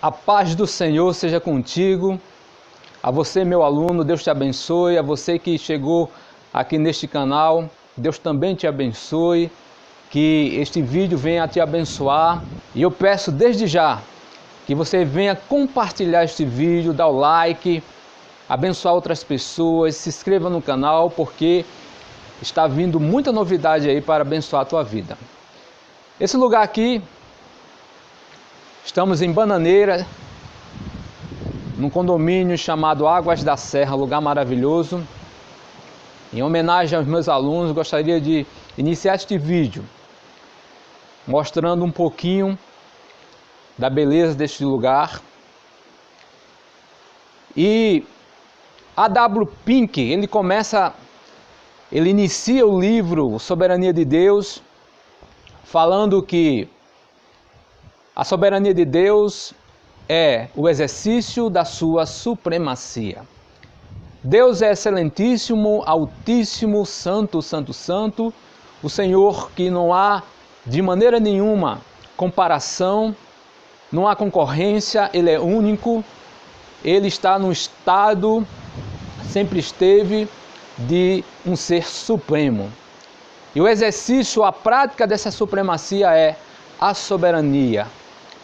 A paz do Senhor seja contigo, a você, meu aluno, Deus te abençoe, a você que chegou aqui neste canal, Deus também te abençoe, que este vídeo venha a te abençoar. E eu peço desde já que você venha compartilhar este vídeo, dar o like, abençoar outras pessoas, se inscreva no canal, porque está vindo muita novidade aí para abençoar a tua vida. Esse lugar aqui, estamos em Bananeira, num condomínio chamado Águas da Serra, lugar maravilhoso. Em homenagem aos meus alunos, gostaria de iniciar este vídeo mostrando um pouquinho da beleza deste lugar. E A.W. Pink, ele inicia o livro Soberania de Deus, falando que a soberania de Deus é o exercício da sua supremacia. Deus é excelentíssimo, altíssimo, santo, santo, santo, o Senhor que não há de maneira nenhuma comparação, não há concorrência, Ele é único, Ele está no estado, sempre esteve, de um ser supremo. E o exercício, a prática dessa supremacia é a soberania.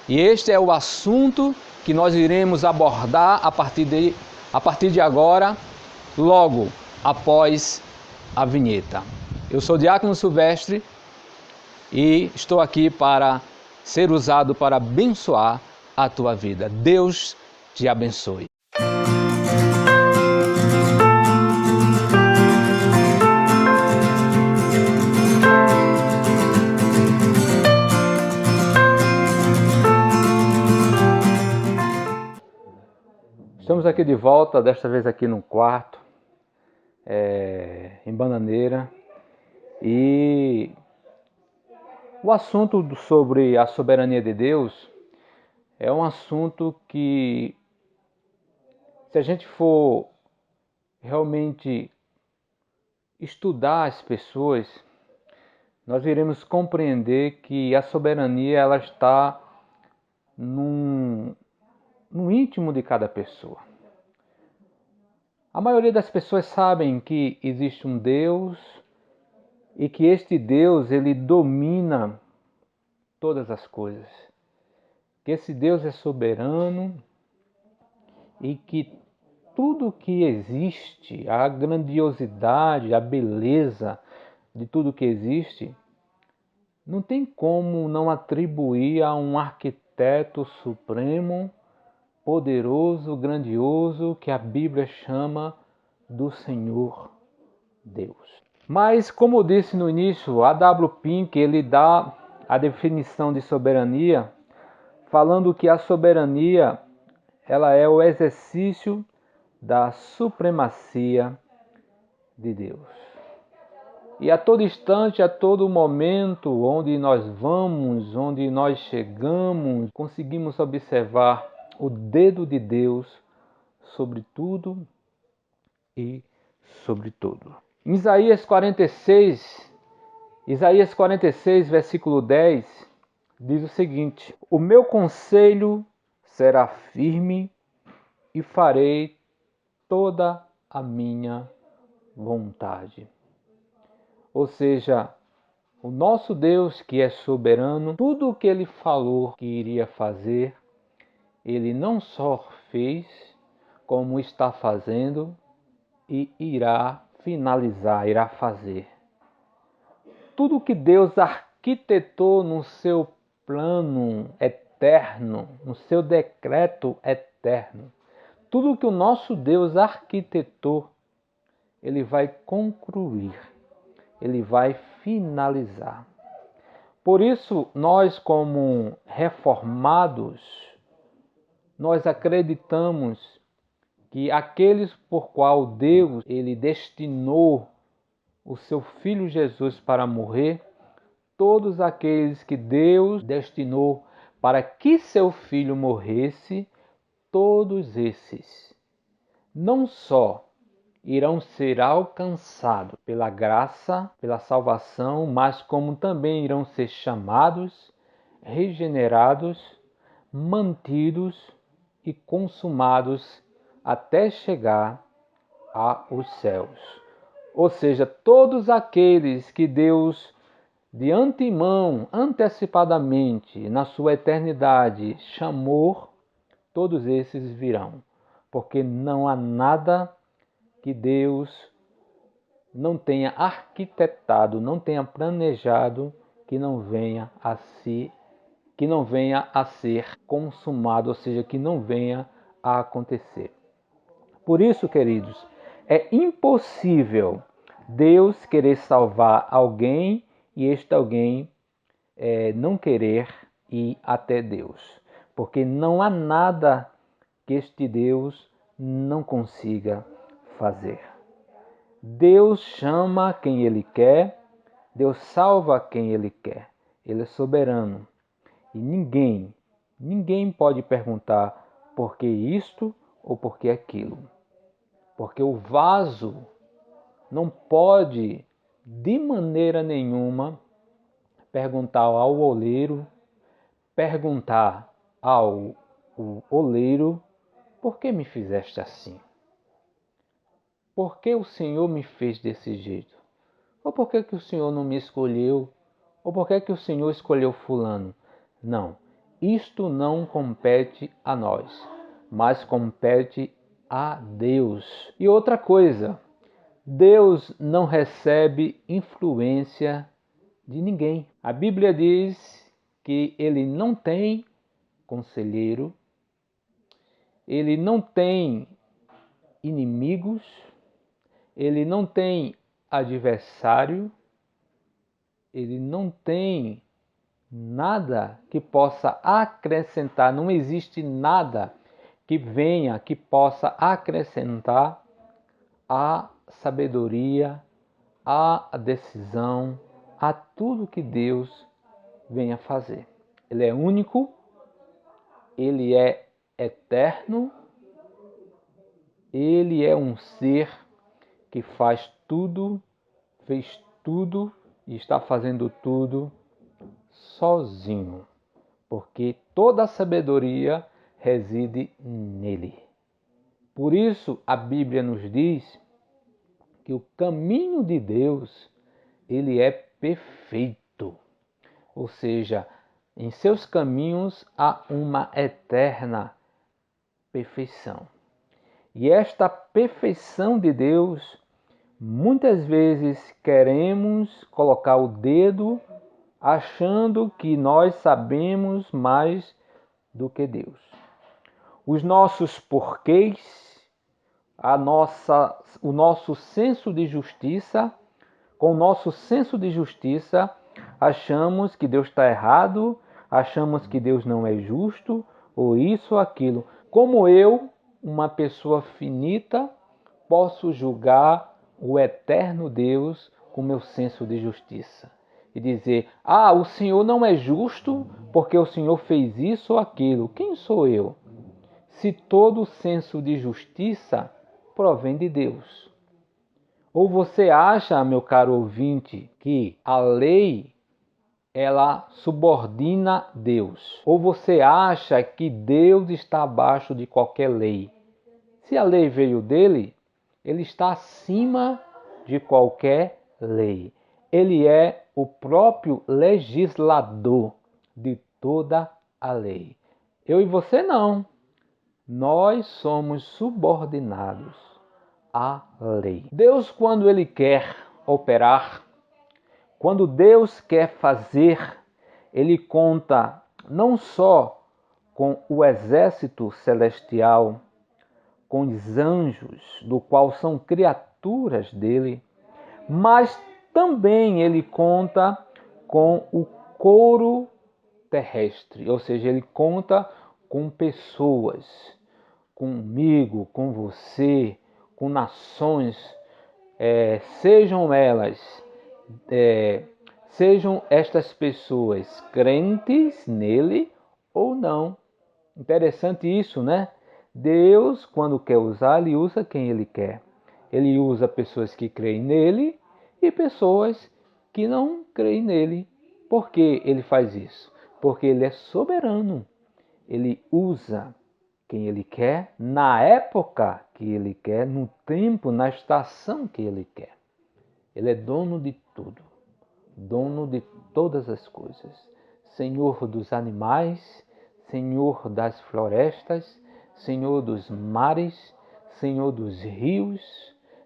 E este é o assunto que nós iremos abordar a partir de agora, logo após a vinheta. Eu sou o Diácono Silvestre e estou aqui para ser usado para abençoar a tua vida. Deus te abençoe. Estamos aqui de volta, desta vez aqui no quarto, em Bananeira, e o assunto sobre a soberania de Deus é um assunto que, se a gente for realmente estudar as pessoas, nós iremos compreender que a soberania ela está no íntimo de cada pessoa. A maioria das pessoas sabem que existe um Deus e que este Deus ele domina todas as coisas. Que esse Deus é soberano e que tudo que existe, a grandiosidade, a beleza de tudo que existe, não tem como não atribuir a um arquiteto supremo, poderoso, grandioso, que a Bíblia chama do Senhor Deus. Mas, como eu disse no início, A.W. Pink ele dá a definição de soberania, falando que a soberania ela é o exercício da supremacia de Deus. E a todo instante, a todo momento, onde nós vamos, onde nós chegamos, conseguimos observar o dedo de Deus sobre tudo e sobre tudo. Em Isaías 46, versículo 10, diz o seguinte: o meu conselho será firme e farei toda a minha vontade. Ou seja, o nosso Deus que é soberano, tudo o que Ele falou que iria fazer, Ele não só fez, como está fazendo e irá finalizar, irá fazer. Tudo que Deus arquitetou no seu plano eterno, no seu decreto eterno, tudo que o nosso Deus arquitetou, Ele vai concluir, Ele vai finalizar. Por isso, nós como reformados, nós acreditamos que aqueles por qual Deus ele destinou o seu Filho Jesus para morrer, todos aqueles que Deus destinou para que seu Filho morresse, todos esses não só irão ser alcançados pela graça, pela salvação, mas como também irão ser chamados, regenerados, mantidos e consumados até chegar aos céus. Ou seja, todos aqueles que Deus de antemão, antecipadamente, na sua eternidade, chamou, todos esses virão. Porque não há nada que Deus não tenha arquitetado, não tenha planejado, que não venha a ser consumado, ou seja, que não venha a acontecer. Por isso, queridos, é impossível Deus querer salvar alguém e este alguém não querer ir até Deus. Porque não há nada que este Deus não consiga fazer. Deus chama quem Ele quer, Deus salva quem Ele quer. Ele é soberano. E ninguém pode perguntar por que isto ou por que aquilo. Porque o vaso não pode, de maneira nenhuma, perguntar ao oleiro, perguntar ao oleiro, por que me fizeste assim? Por que o Senhor me fez desse jeito? Ou por que o Senhor não me escolheu? Ou por que o Senhor escolheu fulano? Não, isto não compete a nós, mas compete a Deus. E outra coisa, Deus não recebe influência de ninguém. A Bíblia diz que ele não tem conselheiro, ele não tem inimigos, ele não tem adversário, ele não tem nada que possa acrescentar, não existe nada que venha, que possa acrescentar a sabedoria, a decisão, a tudo que Deus venha fazer. Ele é único, ele é eterno, ele é um ser que faz tudo, fez tudo e está fazendo tudo sozinho, porque toda a sabedoria reside nele. Por isso a Bíblia nos diz que o caminho de Deus, ele é perfeito. Ou seja, em seus caminhos há uma eterna perfeição. E esta perfeição de Deus, muitas vezes queremos colocar o dedo achando que nós sabemos mais do que Deus. Os nossos porquês, o nosso senso de justiça, com o nosso senso de justiça, achamos que Deus está errado, achamos que Deus não é justo, ou isso ou aquilo. Como eu, uma pessoa finita, posso julgar o eterno Deus com meu senso de justiça? E dizer, o Senhor não é justo porque o Senhor fez isso ou aquilo. Quem sou eu? Se todo o senso de justiça provém de Deus. Ou você acha, meu caro ouvinte, que a lei ela subordina Deus? Ou você acha que Deus está abaixo de qualquer lei? Se a lei veio dele, ele está acima de qualquer lei. Ele é o próprio legislador de toda a lei. Eu e você não. Nós somos subordinados à lei. Deus, quando Ele quer operar, quando Deus quer fazer, Ele conta não só com o exército celestial, com os anjos, do qual são criaturas dele, mas também Ele conta com o coro terrestre, ou seja, Ele conta com pessoas, comigo, com você, com nações, sejam elas, sejam estas pessoas crentes nele ou não. Interessante isso, né? Deus, quando quer usar, Ele usa quem Ele quer. Ele usa pessoas que creem nele e pessoas que não creem nele. Por que Ele faz isso? Porque Ele é soberano. Ele usa quem Ele quer, na época que Ele quer, no tempo, na estação que Ele quer. Ele é dono de tudo, dono de todas as coisas. Senhor dos animais, Senhor das florestas, Senhor dos mares, Senhor dos rios,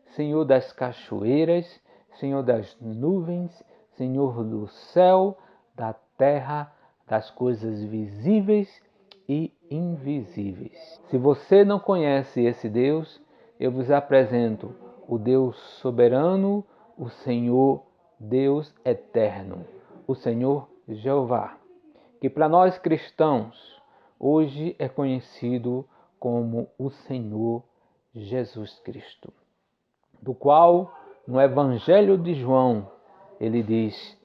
Senhor das cachoeiras, Senhor das nuvens, Senhor do céu, da terra, das coisas visíveis e invisíveis. Se você não conhece esse Deus, eu vos apresento o Deus soberano, o Senhor Deus eterno, o Senhor Jeová, que para nós cristãos hoje é conhecido como o Senhor Jesus Cristo, do qual no Evangelho de João ele diz: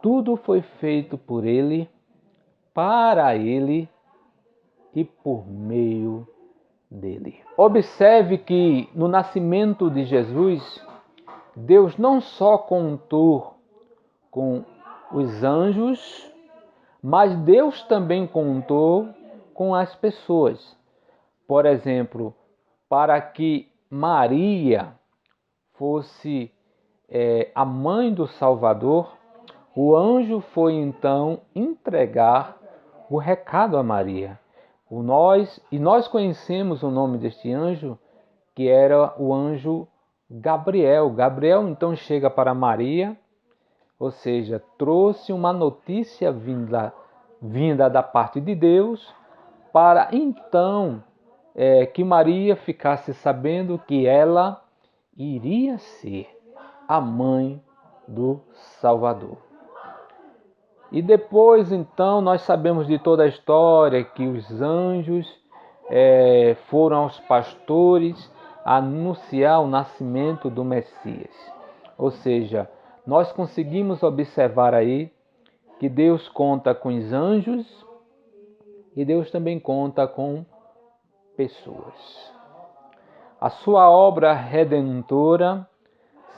tudo foi feito por ele, para ele e por meio dele. Observe que no nascimento de Jesus, Deus não só contou com os anjos, mas Deus também contou com as pessoas. Por exemplo, para que Maria fosse a mãe do Salvador, o anjo foi então entregar o recado a Maria. Nós conhecemos o nome deste anjo, que era o anjo Gabriel. Gabriel então chega para Maria, ou seja, trouxe uma notícia vinda da parte de Deus, para então que Maria ficasse sabendo que ela iria ser a mãe do Salvador. E depois, então, nós sabemos de toda a história que os anjos foram aos pastores anunciar o nascimento do Messias. Ou seja, nós conseguimos observar aí que Deus conta com os anjos e Deus também conta com pessoas. A sua obra redentora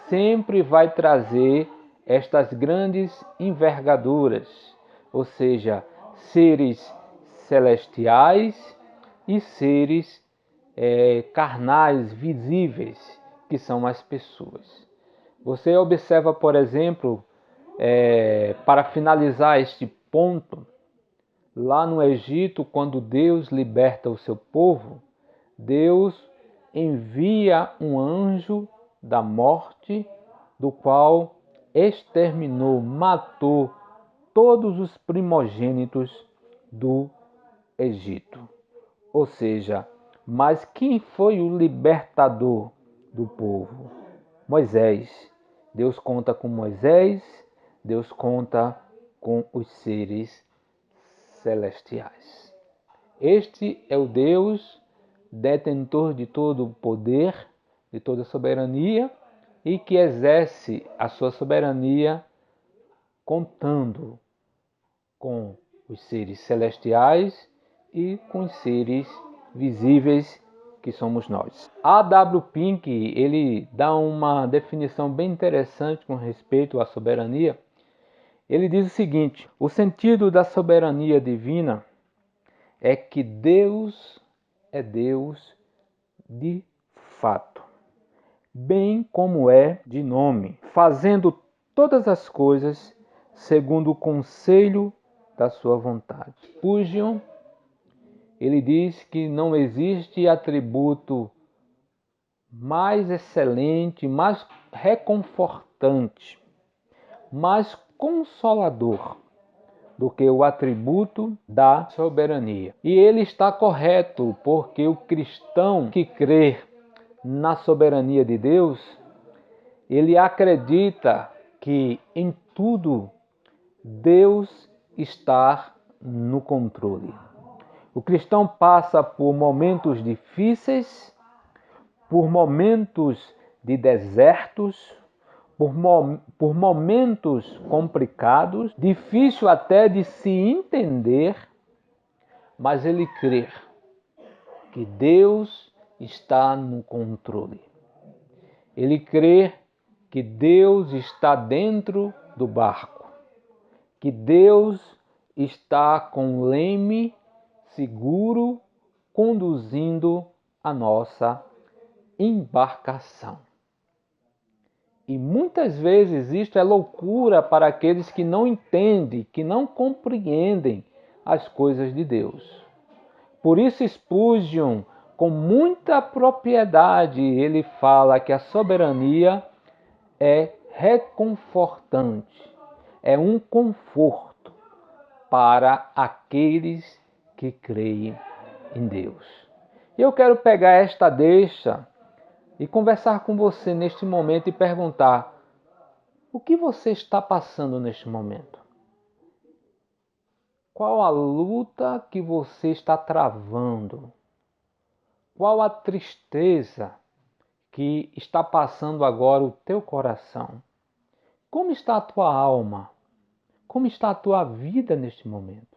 sempre vai trazer estas grandes envergaduras, ou seja, seres celestiais e seres carnais, visíveis, que são as pessoas. Você observa, por exemplo, para finalizar este ponto, lá no Egito, quando Deus liberta o seu povo, Deus envia um anjo da morte, do qual exterminou, matou todos os primogênitos do Egito. Ou seja, mas quem foi o libertador do povo? Moisés. Deus conta com Moisés, Deus conta com os seres celestiais. Este é o Deus detentor de todo o poder, de toda a soberania, e que exerce a sua soberania contando com os seres celestiais e com os seres visíveis que somos nós. A W. Pink, ele dá uma definição bem interessante com respeito à soberania. Ele diz o seguinte: o sentido da soberania divina é que Deus é Deus de fato, bem como é de nome, fazendo todas as coisas segundo o conselho da sua vontade. Spurgeon, ele diz que não existe atributo mais excelente, mais reconfortante, mais consolador do que o atributo da soberania. E ele está correto, porque o cristão que crê na soberania de Deus, ele acredita que em tudo Deus está no controle. O cristão passa por momentos difíceis, por momentos de desertos, por momentos complicados, difícil até de se entender, mas ele crê que Deus está no controle. Ele crê que Deus está dentro do barco, que Deus está com o leme seguro conduzindo a nossa embarcação. E muitas vezes isto é loucura para aqueles que não entendem, que não compreendem as coisas de Deus. Por isso Spurgeon, com muita propriedade, ele fala que a soberania é reconfortante, é um conforto para aqueles que creem em Deus. Eu quero pegar esta deixa e conversar com você neste momento e perguntar: o que você está passando neste momento? Qual a luta que você está travando? Qual a tristeza que está passando agora o teu coração? Como está a tua alma? Como está a tua vida neste momento?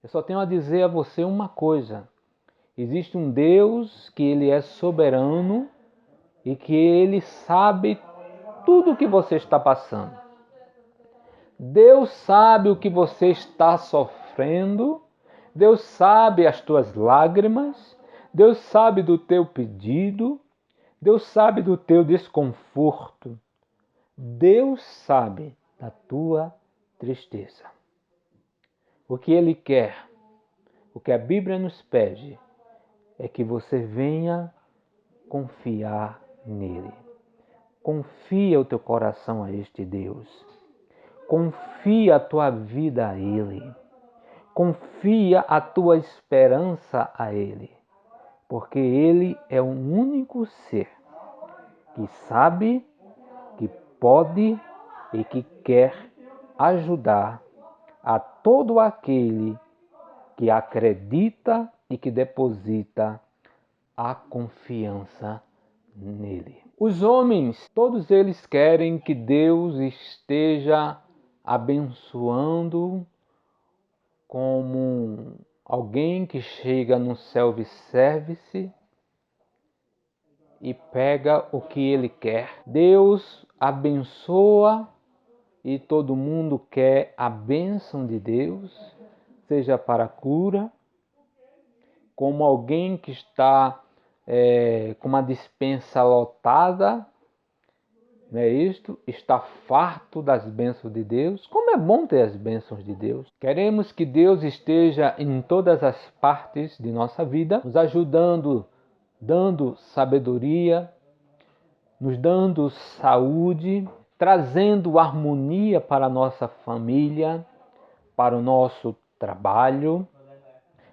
Eu só tenho a dizer a você uma coisa: existe um Deus que ele é soberano e que ele sabe tudo o que você está passando. Deus sabe o que você está sofrendo, Deus sabe as tuas lágrimas, Deus sabe do teu pedido, Deus sabe do teu desconforto, Deus sabe da tua tristeza. O que Ele quer, o que a Bíblia nos pede, é que você venha confiar nele. Confia o teu coração a este Deus. Confia a tua vida a Ele. Confia a tua esperança a Ele. Porque Ele é o único ser que sabe, que pode e que quer ajudar a todo aquele que acredita e que deposita a confiança nele. Os homens, todos eles querem que Deus esteja abençoando como alguém que chega no self-service e pega o que ele quer. Deus abençoa e todo mundo quer a bênção de Deus, seja para a cura, como alguém que está com uma despensa lotada, não é isto? Está farto das bênçãos de Deus. Como é bom ter as bênçãos de Deus. Queremos que Deus esteja em todas as partes de nossa vida, nos ajudando, dando sabedoria, nos dando saúde, trazendo harmonia para a nossa família, para o nosso trabalho.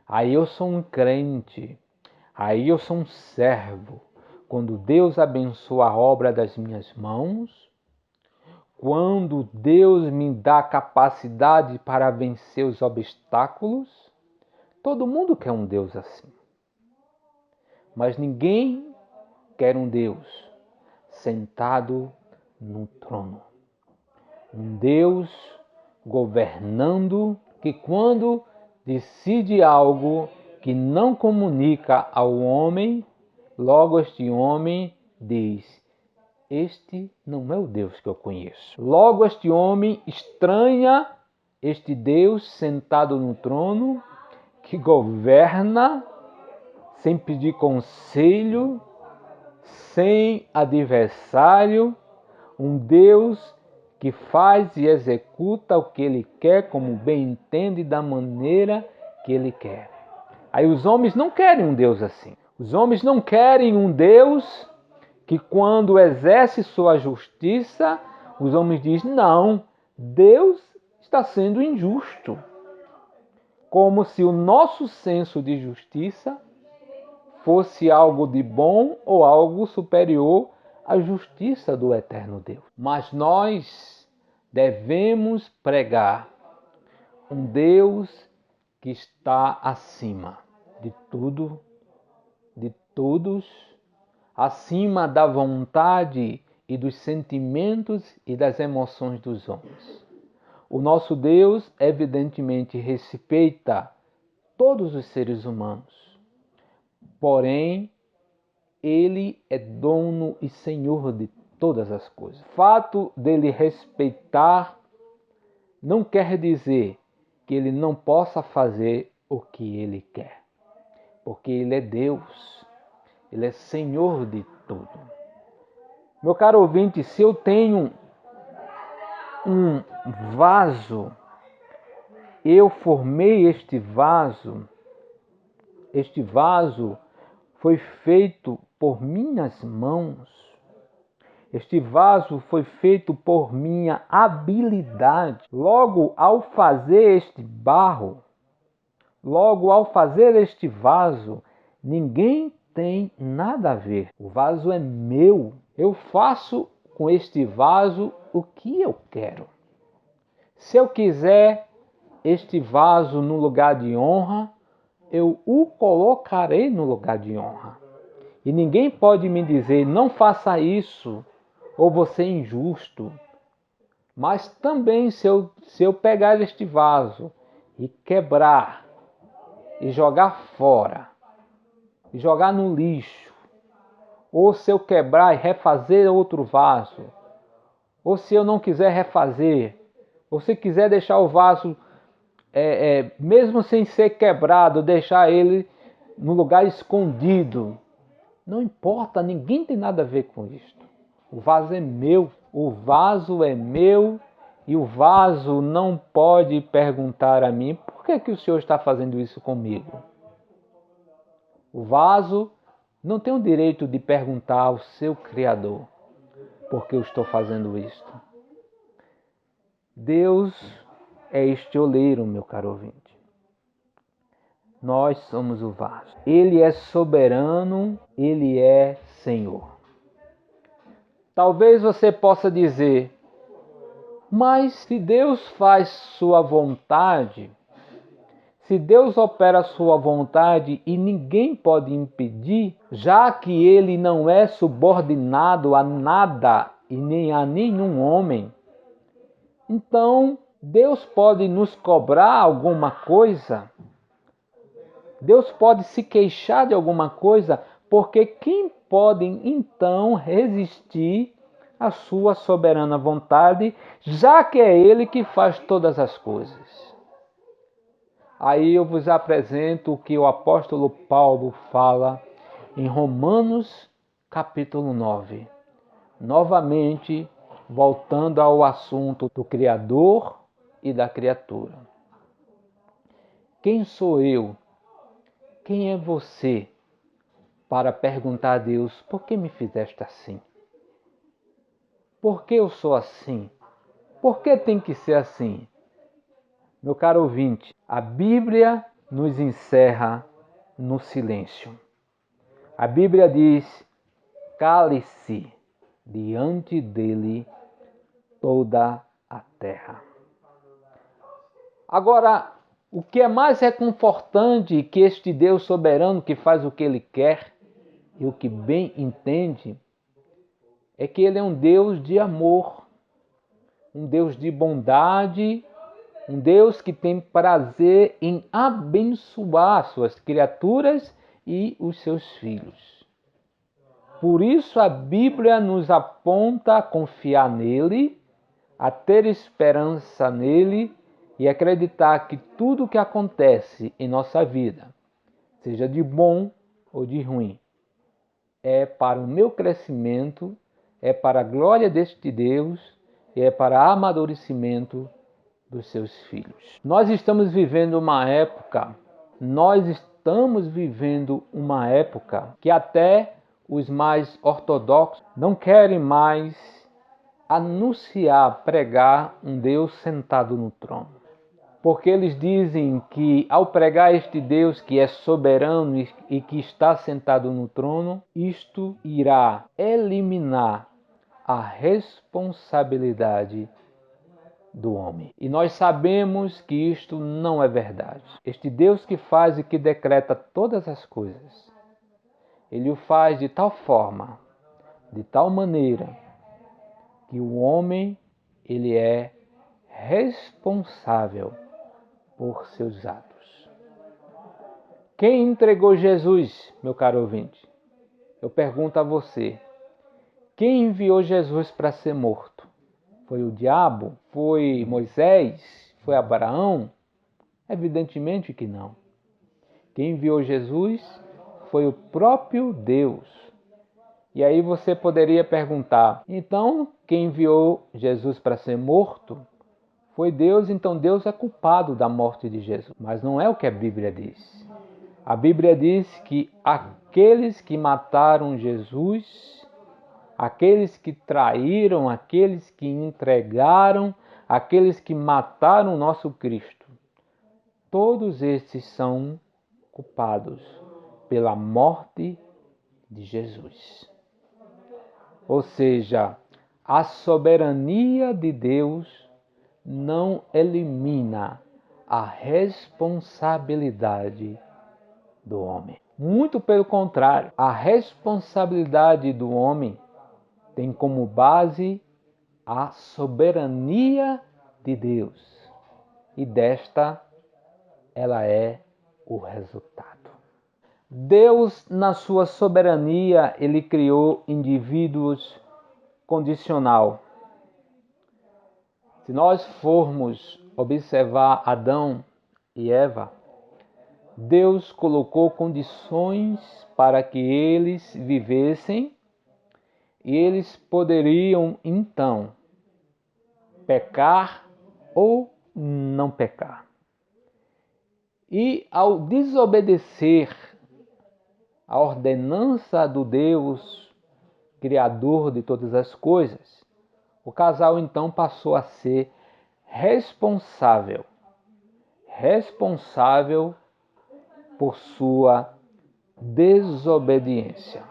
Aí eu sou um crente, aí eu sou um servo. Quando Deus abençoa a obra das minhas mãos, quando Deus me dá capacidade para vencer os obstáculos, todo mundo quer um Deus assim. Mas ninguém quer um Deus sentado no trono. Um Deus governando que quando decide algo que não comunica ao homem, logo este homem diz: este não é o Deus que eu conheço. Logo este homem estranha este Deus sentado no trono, que governa sem pedir conselho, sem adversário, um Deus que faz e executa o que Ele quer, como bem entende, da maneira que Ele quer. Aí os homens não querem um Deus assim. Os homens não querem um Deus que quando exerce sua justiça, os homens dizem: não, Deus está sendo injusto. Como se o nosso senso de justiça fosse algo de bom ou algo superior à justiça do eterno Deus. Mas nós devemos pregar um Deus que está acima de tudo, de todos, acima da vontade e dos sentimentos e das emoções dos homens. O nosso Deus, evidentemente, respeita todos os seres humanos. Porém, Ele é dono e senhor de todas as coisas. O fato dele respeitar não quer dizer que ele não possa fazer o que Ele quer. Porque Ele é Deus, Ele é Senhor de tudo. Meu caro ouvinte, se eu tenho um vaso, eu formei este vaso foi feito por minhas mãos. Este vaso foi feito por minha habilidade. Logo, ao fazer este vaso, ninguém tem nada a ver. O vaso é meu. Eu faço com este vaso o que eu quero. Se eu quiser este vaso no lugar de honra, eu o colocarei no lugar de honra. E ninguém pode me dizer, não faça isso, ou você é injusto. Mas também se eu pegar este vaso e quebrar, e jogar fora, e jogar no lixo, ou se eu quebrar e refazer outro vaso, ou se eu não quiser refazer, ou se quiser deixar o vaso, mesmo sem ser quebrado, deixar ele no lugar escondido, não importa, ninguém tem nada a ver com isto. O vaso é meu, e o vaso não pode perguntar a mim, por que o Senhor está fazendo isso comigo? O vaso não tem o direito de perguntar ao seu Criador, por que eu estou fazendo isto. Deus é este oleiro, meu caro ouvinte. Nós somos o vaso. Ele é soberano, Ele é Senhor. Talvez você possa dizer, mas se Deus faz sua vontade, se Deus opera a sua vontade e ninguém pode impedir, já que Ele não é subordinado a nada e nem a nenhum homem, então Deus pode nos cobrar alguma coisa? Deus pode se queixar de alguma coisa? Porque quem pode então resistir à sua soberana vontade, já que é Ele que faz todas as coisas? Aí eu vos apresento o que o apóstolo Paulo fala em Romanos capítulo 9. Novamente, voltando ao assunto do Criador e da criatura. Quem sou eu? Quem é você para perguntar a Deus, por que me fizeste assim? Por que eu sou assim? Por que tem que ser assim? Meu caro ouvinte, a Bíblia nos encerra no silêncio. A Bíblia diz, cale-se diante dele toda a terra. Agora, o que é mais reconfortante que este Deus soberano que faz o que Ele quer e o que bem entende, é que Ele é um Deus de amor, um Deus de bondade, um Deus que tem prazer em abençoar suas criaturas e os seus filhos. Por isso a Bíblia nos aponta a confiar nele, a ter esperança nele e acreditar que tudo o que acontece em nossa vida, seja de bom ou de ruim, é para o meu crescimento, é para a glória deste Deus e é para o amadurecimento dos seus filhos. Nós estamos vivendo uma época que até os mais ortodoxos não querem mais anunciar, pregar um Deus sentado no trono. Porque eles dizem que ao pregar este Deus que é soberano e que está sentado no trono, isto irá eliminar a responsabilidade do homem. E nós sabemos que isto não é verdade. Este Deus que faz e que decreta todas as coisas, Ele o faz de tal forma, de tal maneira, que o homem ele é responsável por seus atos. Quem entregou Jesus, meu caro ouvinte? Eu pergunto a você, quem enviou Jesus para ser morto? Foi o diabo? Foi Moisés? Foi Abraão? Evidentemente que não. Quem enviou Jesus foi o próprio Deus. E aí você poderia perguntar, então quem enviou Jesus para ser morto foi Deus, então Deus é culpado da morte de Jesus. Mas não é o que a Bíblia diz. A Bíblia diz que aqueles que mataram Jesus, aqueles que traíram, aqueles que entregaram, aqueles que mataram o nosso Cristo, todos esses são culpados pela morte de Jesus. Ou seja, a soberania de Deus não elimina a responsabilidade do homem. Muito pelo contrário, a responsabilidade do homem tem como base a soberania de Deus. E desta ela é o resultado. Deus, na sua soberania, ele criou indivíduos condicional. Se nós formos observar Adão e Eva, Deus colocou condições para que eles vivessem e eles poderiam então pecar ou não pecar. E ao desobedecer a ordenança do Deus, Criador de todas as coisas, o casal então passou a ser responsável por sua desobediência.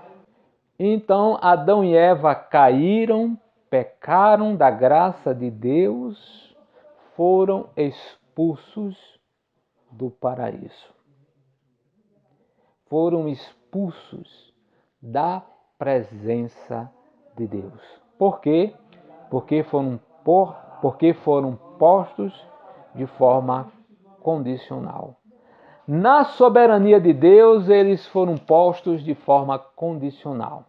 Então Adão e Eva caíram, pecaram da graça de Deus, foram expulsos do paraíso. Foram expulsos da presença de Deus. Por quê? Porque foram postos de forma condicional. Na soberania de Deus, eles foram postos de forma condicional.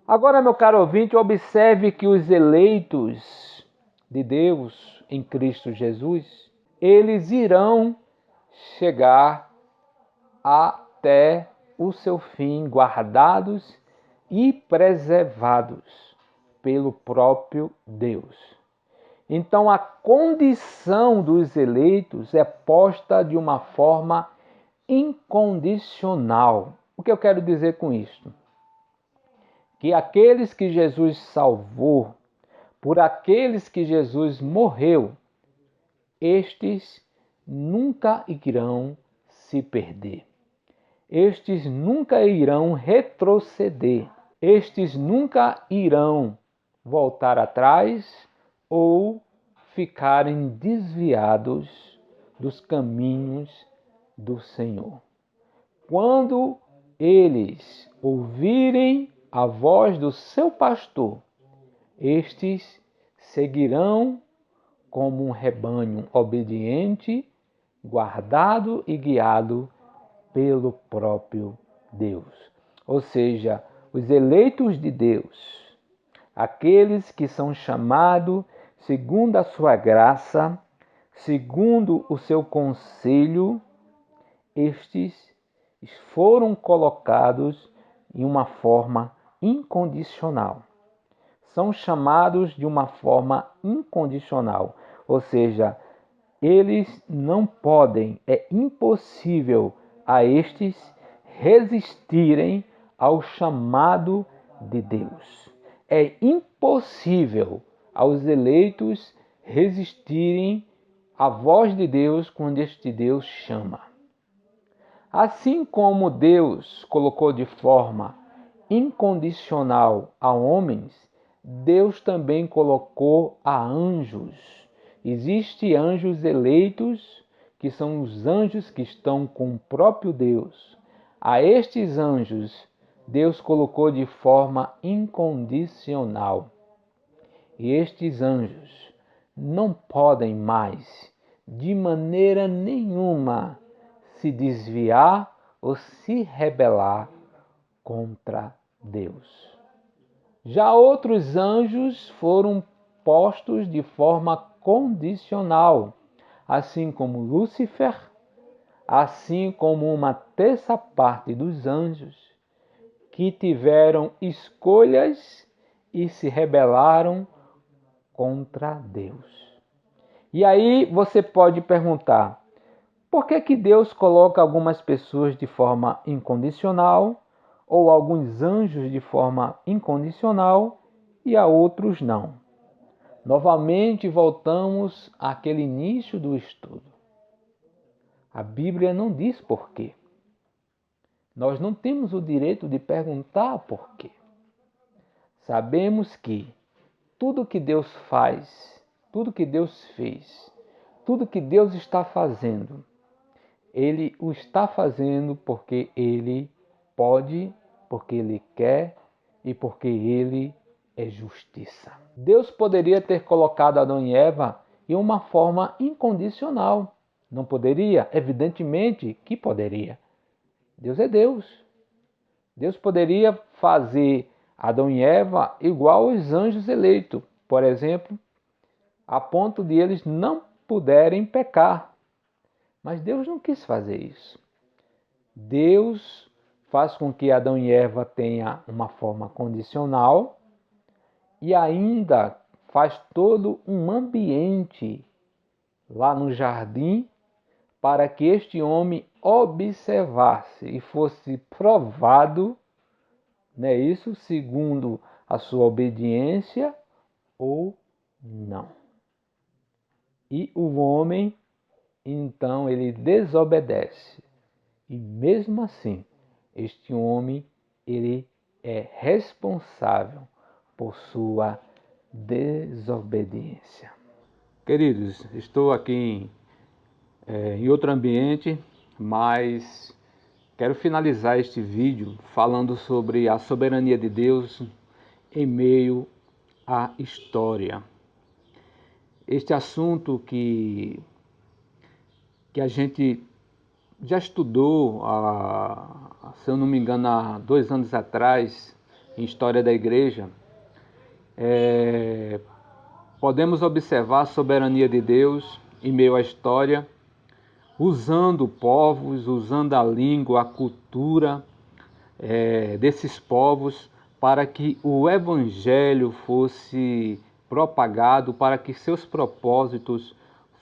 Agora, meu caro ouvinte, observe que os eleitos de Deus em Cristo Jesus, eles irão chegar até o seu fim, guardados e preservados pelo próprio Deus. Então, a condição dos eleitos é posta de uma forma incondicional. O que eu quero dizer com isto? Que aqueles que Jesus salvou, por aqueles que Jesus morreu, estes nunca irão se perder. Estes nunca irão retroceder. Estes nunca irão voltar atrás ou ficarem desviados dos caminhos do Senhor. Quando eles ouvirem a voz do seu pastor, estes seguirão como um rebanho obediente, guardado e guiado pelo próprio Deus. Ou seja, os eleitos de Deus, aqueles que são chamados segundo a sua graça, segundo o seu conselho, estes foram colocados em uma forma incondicional. São chamados de uma forma incondicional, ou seja, eles não podem, é impossível a estes resistirem ao chamado de Deus. É impossível aos eleitos resistirem à voz de Deus quando este Deus chama. Assim como Deus colocou de forma incondicional a homens, Deus também colocou a anjos. Existem anjos eleitos, que são os anjos que estão com o próprio Deus. A estes anjos, Deus colocou de forma incondicional. E estes anjos não podem mais, de maneira nenhuma, se desviar ou se rebelar contra Deus. Já outros anjos foram postos de forma condicional, assim como Lúcifer, assim como uma terça parte dos anjos que tiveram escolhas e se rebelaram contra Deus. E aí você pode perguntar, por que que Deus coloca algumas pessoas de forma incondicional ou alguns anjos de forma incondicional e a outros não? Novamente voltamos àquele início do estudo. A Bíblia não diz por quê. Nós não temos o direito de perguntar por quê. Sabemos que tudo que Deus faz, tudo que Deus fez, tudo que Deus está fazendo, Ele o está fazendo porque Ele pode, porque Ele quer e porque Ele é justiça. Deus poderia ter colocado Adão e Eva em uma forma incondicional. Não poderia? Evidentemente que poderia. Deus é Deus. Deus poderia fazer Adão e Eva igual aos anjos eleitos, por exemplo, a ponto de eles não puderem pecar. Mas Deus não quis fazer isso. Deus faz com que Adão e Eva tenham uma forma condicional e ainda faz todo um ambiente lá no jardim para que este homem observasse e fosse provado, não é isso, segundo a sua obediência ou não. E o homem, então, ele desobedece. E mesmo assim, este homem, ele é responsável por sua desobediência. Queridos, estou aqui em outro ambiente, mas quero finalizar este vídeo falando sobre a soberania de Deus em meio à história. Este assunto que a gente já estudou, se eu não me engano, há 2 anos atrás, em História da Igreja, podemos observar a soberania de Deus em meio à história, usando povos, usando a língua, a cultura desses povos, para que o Evangelho fosse propagado, para que seus propósitos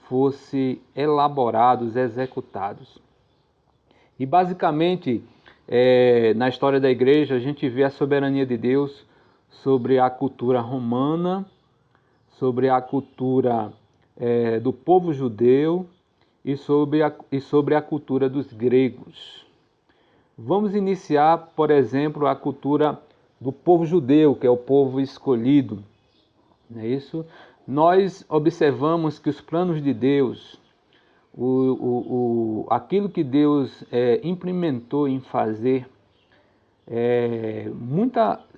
fossem elaborados, executados. E basicamente, na história da igreja, a gente vê a soberania de Deus sobre a cultura romana, sobre a cultura do povo judeu e sobre a cultura dos gregos. Vamos iniciar, por exemplo, a cultura do povo judeu, que é o povo escolhido. Não é isso? Nós observamos que os planos de Deus, aquilo que Deus implementou em fazer,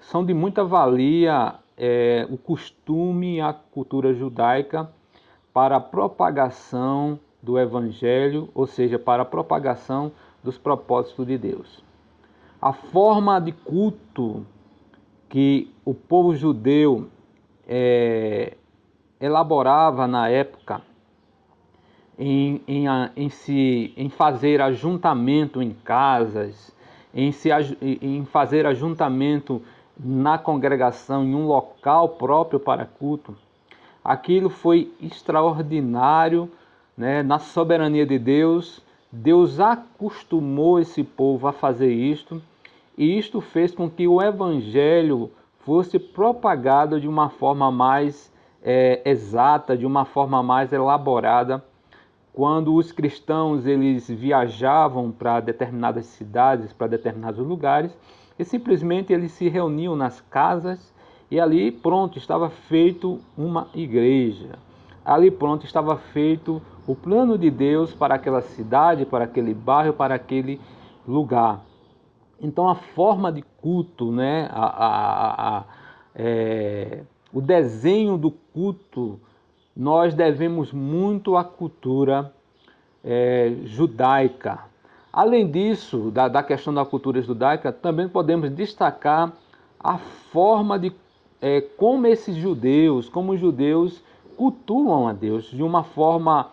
são de muita valia o costume e a cultura judaica para a propagação do Evangelho, ou seja, para a propagação dos propósitos de Deus. A forma de culto que o povo judeu elaborava na época em fazer ajuntamento em casas, em fazer ajuntamento na congregação, em um local próprio para culto, aquilo foi extraordinário, né? Na soberania de Deus, Deus acostumou esse povo a fazer isto, e isto fez com que o Evangelho fosse propagado de uma forma mais exata, de uma forma mais elaborada. Quando os cristãos eles viajavam para determinadas cidades, para determinados lugares, e simplesmente eles se reuniam nas casas e ali pronto, estava feito uma igreja. Ali pronto, estava feito o plano de Deus para aquela cidade, para aquele bairro, para aquele lugar. Então a forma de culto, né, o desenho do culto, nós devemos muito à cultura judaica. Além disso, da questão da cultura judaica, também podemos destacar a forma de como os judeus cultuam a Deus de uma forma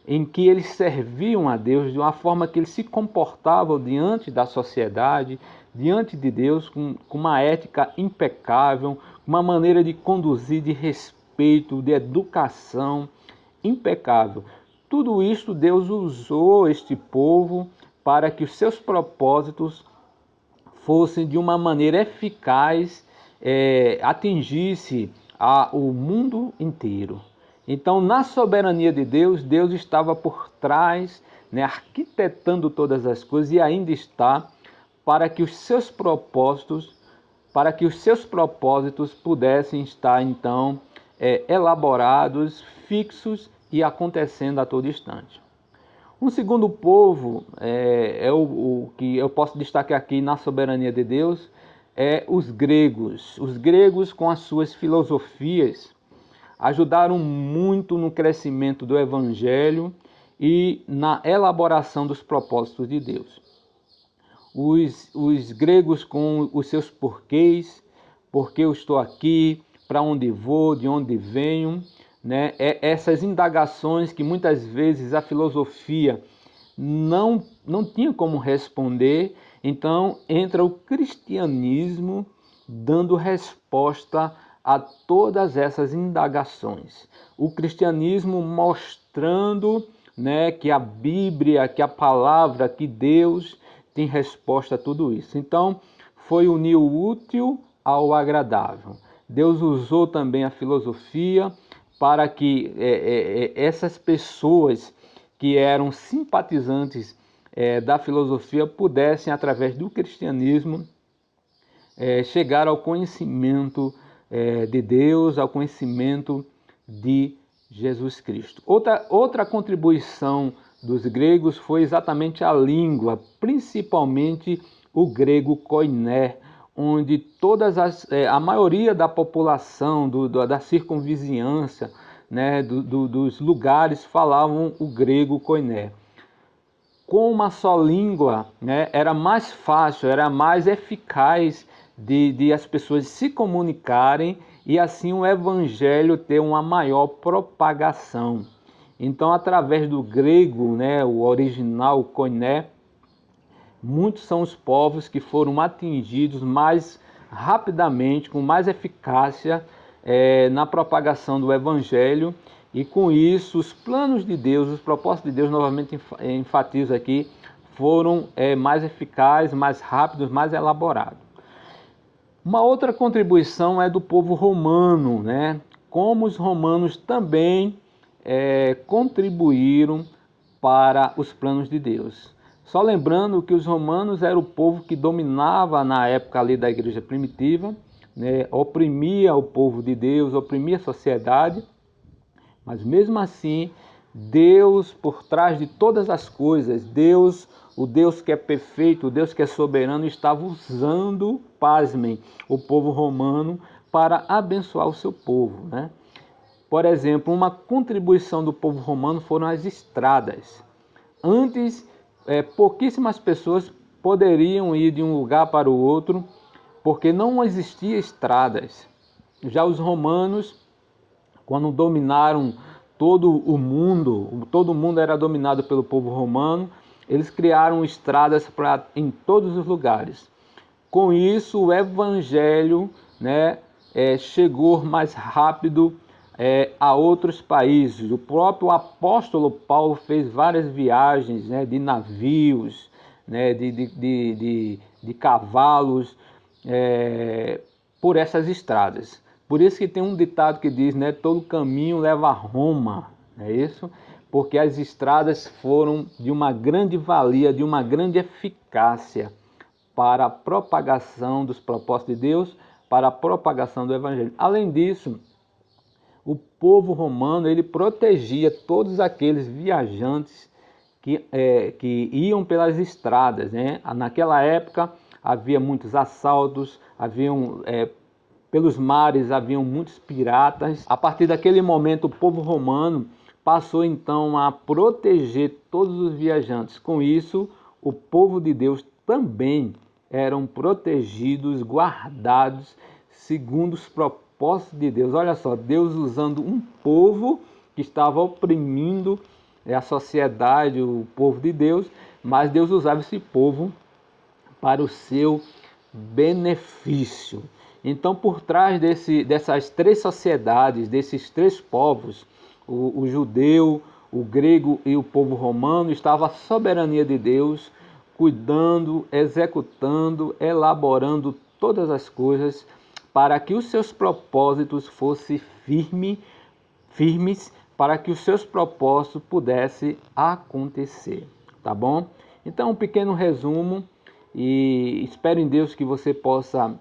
em que eles serviam a Deus, de uma forma que eles se comportavam diante da sociedade, diante de Deus, com uma ética impecável, uma maneira de conduzir de respeito, de educação impecável. Tudo isso Deus usou este povo para que os seus propósitos fossem de uma maneira eficaz, atingisse o mundo inteiro. Então, na soberania de Deus, Deus estava por trás, né, arquitetando todas as coisas e ainda está para que os seus propósitos, pudessem estar então elaborados, fixos e acontecendo a todo instante. Um segundo povo, o que eu posso destacar aqui na soberania de Deus, é os gregos. Os gregos, com as suas filosofias, ajudaram muito no crescimento do Evangelho e na elaboração dos propósitos de Deus. Os gregos, com os seus porquês, por que eu estou aqui, para onde vou, de onde venho, né? Essas indagações que muitas vezes a filosofia não tinha como responder, então entra o cristianismo dando resposta a todas essas indagações. O cristianismo mostrando, né, que a Bíblia, que a palavra, que Deus tem resposta a tudo isso. Então, foi unir o útil ao agradável. Deus usou também a filosofia para que essas pessoas que eram simpatizantes da filosofia pudessem, através do cristianismo, chegar ao conhecimento de Deus, ao conhecimento de Jesus Cristo. Outra contribuição dos gregos foi exatamente a língua, principalmente o grego koiné, onde a maioria da população, da circunvizinhança, né, dos lugares falavam o grego koiné. Com uma só língua, né, era mais fácil, era mais eficaz de as pessoas se comunicarem e assim o evangelho ter uma maior propagação. Então, através do grego, né, o original, o koiné, muitos são os povos que foram atingidos mais rapidamente, com mais eficácia na propagação do evangelho, e com isso os planos de Deus, os propósitos de Deus, novamente enfatizo aqui, foram mais eficazes, mais rápidos, mais elaborados. Uma outra contribuição é do povo romano, né? Como os romanos também contribuíram para os planos de Deus. Só lembrando que os romanos eram o povo que dominava na época ali da igreja primitiva, né? Oprimia o povo de Deus, oprimia a sociedade, mas mesmo assim, Deus, por trás de todas as coisas, Deus, o Deus que é perfeito, o Deus que é soberano, estava usando, pasmem, o povo romano para abençoar o seu povo, né? Por exemplo, uma contribuição do povo romano foram as estradas. Antes, pouquíssimas pessoas poderiam ir de um lugar para o outro, porque não existiam estradas. Já os romanos, quando dominaram todo o mundo era dominado pelo povo romano, eles criaram estradas em todos os lugares. Com isso, o evangelho, né, chegou mais rápido a outros países. O próprio apóstolo Paulo fez várias viagens, né, de navios, né, de cavalos, por essas estradas. Por isso que tem um ditado que diz, né, todo caminho leva a Roma, é isso? Porque as estradas foram de uma grande valia, de uma grande eficácia para a propagação dos propósitos de Deus, para a propagação do Evangelho. Além disso, o povo romano ele protegia todos aqueles viajantes que iam pelas estradas, né? Naquela época havia muitos assaltos, pelos mares haviam muitos piratas. A partir daquele momento, o povo romano passou então a proteger todos os viajantes. Com isso, o povo de Deus também eram protegidos, guardados, segundo os propósitos de Deus. Olha só, Deus usando um povo que estava oprimindo a sociedade, o povo de Deus, mas Deus usava esse povo para o seu benefício. Então, por trás dessas três sociedades, desses três povos, o judeu, o grego e o povo romano, estava a soberania de Deus, cuidando, executando, elaborando todas as coisas para que os seus propósitos fossem firmes, para que os seus propósitos pudessem acontecer, tá bom? Então, um pequeno resumo, e espero em Deus que você possa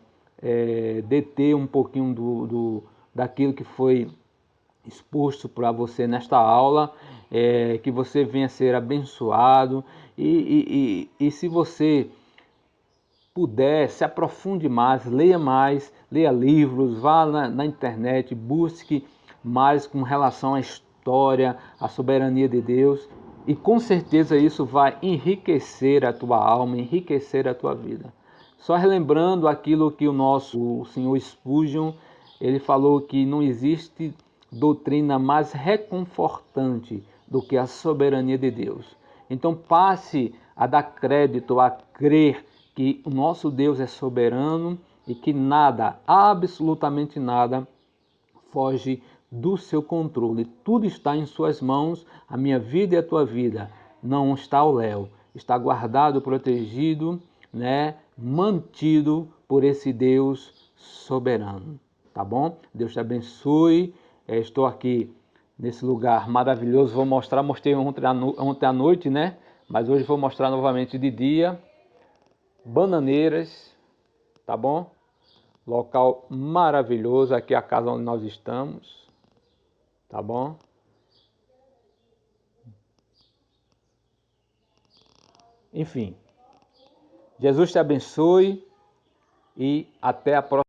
deter um pouquinho daquilo que foi exposto para você nesta aula, que você venha ser abençoado e se você puder, se aprofunde mais, leia livros, vá na internet, busque mais com relação à história, à soberania de Deus, e com certeza isso vai enriquecer a tua alma, enriquecer a tua vida. Só relembrando aquilo que o senhor Spurgeon, ele falou que não existe doutrina mais reconfortante do que a soberania de Deus. Então passe a dar crédito, a crer que o nosso Deus é soberano e que nada, absolutamente nada, foge do seu controle. Tudo está em suas mãos, a minha vida e a tua vida. Não está ao léu, está guardado, protegido, né, mantido por esse Deus soberano. Tá bom? Deus te abençoe. Estou aqui nesse lugar maravilhoso. Mostrei ontem à noite, né? Mas hoje vou mostrar novamente de dia. Bananeiras, tá bom? Local maravilhoso, aqui é a casa onde nós estamos, tá bom? Enfim, Jesus te abençoe e até a próxima.